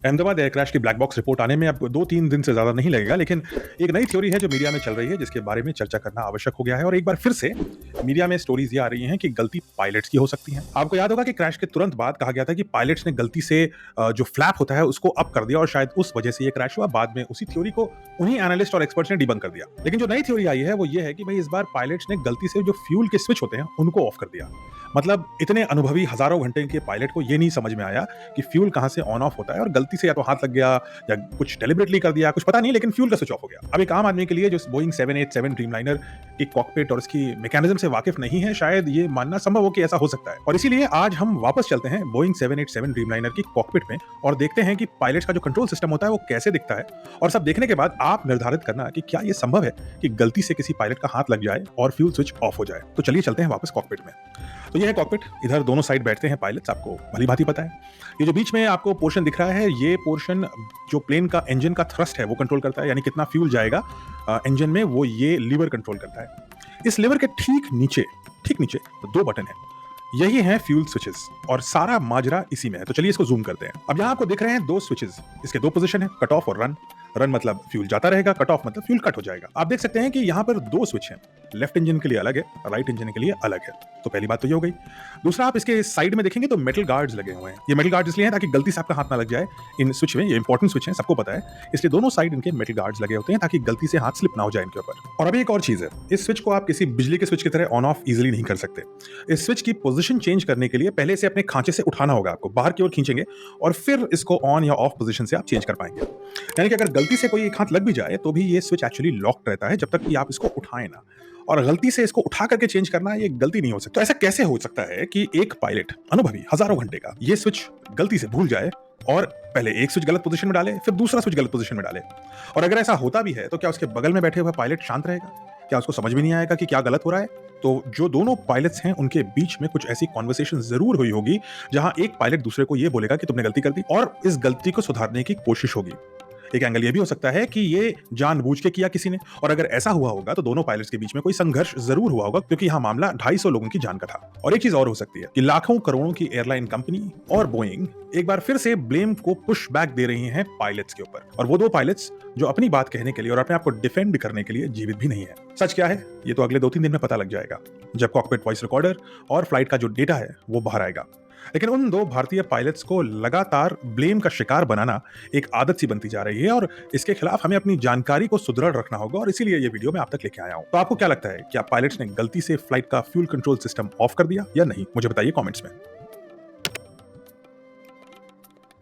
Ahmedabad air crash की black box report आने में अब 2-3 दिन से ज़्यादा नहीं लगेगा, लेकिन एक नई थ्योरी है जो मीडिया में चल रही है, जिसके बारे में चर्चा करना आवश्यक हो गया है और एक बार फिर से मीडिया में स्टोरीज़ ये आ रही हैं कि गलती पायलट्स की हो सकती है। आपको याद होगा कि क्रैश के तुरंत बाद कहा गया था कि पायलट्स ने गलती से जो फ्लैप होता है उसको अप कर दिया और शायद उस वजह से ये क्रैश हुआ। बाद में उसी थ्योरी को उन्हीं एनालिस्ट और एक्सपर्ट्स ने डिबंक कर दिया। लेकिन जो नई थ्योरी आई है वो ये है कि भई इस बार पायलट्स ने गलती से जो फ्यूल के स्विच होते हैं उनको ऑफ कर दिया। मतलब इतने अनुभवी हज़ारों घंटे के पायलट को ये नहीं समझ में आया कि फ्यूल कहाँ से ऑन ऑफ होता है और गलती से या तो हाथ लग गया या कुछ डेलिबरेटली कर दिया, कुछ पता नहीं, लेकिन फ्यूल का स्विच ऑफ हो गया। अब एक आम आदमी के लिए जो बोइंग 787 ड्रीमलाइनर की कॉकपिट और इसकी मैकेनिज्म से वाकिफ नहीं है, शायद ये मानना संभव हो कि ऐसा हो सकता है। और इसीलिए आज हम वापस चलते हैं बोइंग 787 ड्रीमलाइनर की कॉकपिट में और देखते हैं कि पायलट्स का जो कंट्रोल सिस्टम होता है वो कैसे दिखता है। और सब देखने के बाद आप निर्धारित करना कि क्या ये संभव है कि गलती से किसी पायलट का हाथ लग जाए और फ्यूल स्विच ऑफ हो जाए। तो चलिए चलते हैं वापस कॉकपिट में। तो ये है कॉकपिट, इधर दोनों साइड बैठते हैं पायलट्स, आपको भली-भांति पता है। ये जो बीच में आपको पोर्शन दिख रहा है, ये पोर्शन जो प्लेन का इंजन का थ्रस्ट है वो कंट्रोल करता है, यानी कितना फ्यूल जाएगा इंजन में, वो ये लीवर कंट्रोल करता है। इस लीवर के ठीक नीचे 2 बटन हैं। यही हैं फ्यूल स्विचेस और सारा माजरा इसी में है। तो चलिए इसको ज़ूम करते हैं। अब यहाँ आपको दिख रहे हैं 2 स्विचेस। इसके 2 पोजीशन है, कट ऑफ और रन। रन मतलब फ्यूल जाता रहेगा, कट ऑफ मतलब फ्यूल कट हो जाएगा। आप देख सकते हैं कि यहाँ पर 2 स्विच हैं। लेफ्ट इंजन के लिए अलग है, राइट इंजन के लिए अलग है। तो पहली बात तो ये हो गई। दूसरा, आप इसके साइड में देखेंगे तो मेटल गार्ड्स लगे हुए हैं। ये मेटल गार्ड्स इसलिए हैं ताकि गलती से आपका हाथ ना लग जाए इन स्विच में। ये इंपॉर्टेंट स्विच हैं, सबको पता है। इसलिए दोनों साइड इनके मेटल गार्ड्स लगे होते हैं ताकि गलती से हाथ स्लिप ना हो जाए इनके ऊपर। और अभी एक और चीज़ है, इस स्विच को आप किसी बिजली के स्विच की तरह ऑन ऑफ इजीली नहीं कर सकते। इस स्विच की पोजीशन चेंज करने के लिए पहले से अपने खांचे से उठाना होगा आपको, बाहर की ओर खींचेंगे और फिर इसको ऑन या ऑफ पोजीशन से आप चेंज कर पाएंगे। यानी कि अगर गलती से कोई एक हाथ लग भी जाए तो भी ये स्विच एक्चुअली लॉक्ड रहता है जब तक कि आप इसको उठाएं ना। और गलती से इसको उठा करके चेंज करना ये गलती नहीं हो सकती। तो ऐसा कैसे हो सकता है कि एक पायलट अनुभवी हजारों घंटे का ये स्विच गलती से भूल जाए और पहले एक स्विच गलत पोजीशन में डाले, फिर दूसरा स्विच गलत पोजीशन में डाले? और अगर ऐसा होता भी है तो क्या उसके बगल में बैठे हुए पायलट शांत रहेगा? क्या उसको समझ में नहीं आएगा कि क्या गलत हो रहा है? तो जो दोनों पायलट्स हैं उनके बीच में कुछ ऐसी कॉन्वर्सेशन जरूर हुई होगी जहां एक पायलट दूसरे को ये बोलेगा कि तुमने गलती कर दी और इस गलती को सुधारने की कोशिश होगी। एक एंगल ये भी हो सकता है कि ये जानबूझ के किया किसी ने, और अगर ऐसा हुआ होगा तो दोनों पायलट्स के बीच में कोई संघर्ष जरूर हुआ होगा, क्योंकि यहाँ मामला 250 लोगों की जान का था। और एक चीज और हो सकती है कि लाखों करोड़ों की एयरलाइन कंपनी और बोइंग एक बार फिर से ब्लेम को पुश बैक दे रही हैं पायलट्स के ऊपर, और वो 2 पायलट्स जो अपनी बात कहने के लिए और अपने आप को डिफेंड करने के लिए जीवित भी नहीं है। सच क्या है ये तो अगले 2-3 दिन में पता लग जाएगा, जब कॉकपिट वॉइस रिकॉर्डर और फ्लाइट का जो डेटा है वो बाहर आएगा। लेकिन उन 2 भारतीय पायलट्स को लगातार ब्लेम का शिकार बनाना एक आदत सी बनती जा रही है और इसके खिलाफ हमें अपनी जानकारी को सुदृढ़ रखना होगा, और इसीलिए ये वीडियो मैं आप तक लेके आया हूं। तो आपको क्या लगता है, क्या पायलट्स ने गलती से फ्लाइट का फ्यूल कंट्रोल सिस्टम ऑफ कर दिया या नहीं? मुझे बताइए कमेंट्स में।